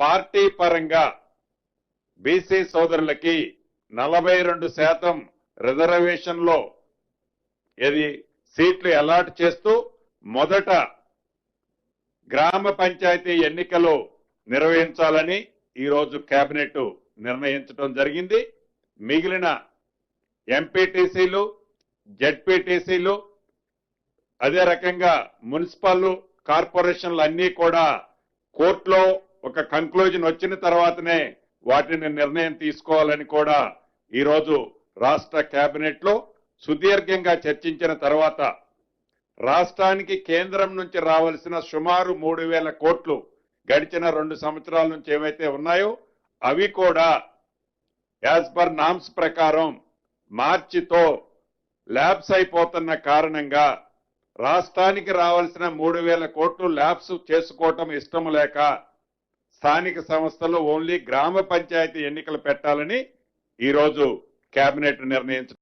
Party పరంగా BC సోదరులకి 42% రిజర్వేషన్లో ఏది సీట్లు అలాట్ చేస్తూ మొదట గ్రామ పంచాయతీ ఎన్నికలు నిర్వహించాలని ఈరోజు కేబినెట్ నిర్ణయించడం జరిగింది. మిగిలిన ఎంపీటీసీలు, జెడ్పీటీసీలు, అదే రకంగా మున్సిపల్ కార్పొరేషన్లు అన్నీ కూడా కోర్టులో ఒక కంక్లూజన్ వచ్చిన తర్వాతనే వాటిని నిర్ణయం తీసుకోవాలని కూడా ఈరోజు రాష్ట్ర కేబినెట్ లో సుదీర్ఘంగా చర్చించిన తర్వాత రాష్ట్రానికి కేంద్రం నుంచి రావాల్సిన సుమారు 3,000 కోట్లు గడిచిన 2 సంవత్సరాల నుంచి ఏవైతే ఉన్నాయో అవి కూడా యాజ్ పర్ నామ్స్ ప్రకారం మార్చితో ల్యాబ్స్ అయిపోతున్న కారణంగా రాష్ట్రానికి రావాల్సిన 3,000 కోట్లు ల్యాబ్స్ చేసుకోవటం ఇష్టం లేక స్థానిక సంస్థలు ఓన్లీ గ్రామ పంచాయతీ ఎన్నికలు పెట్టాలని ఈరోజు కేబినెట్ నిర్ణయించారు.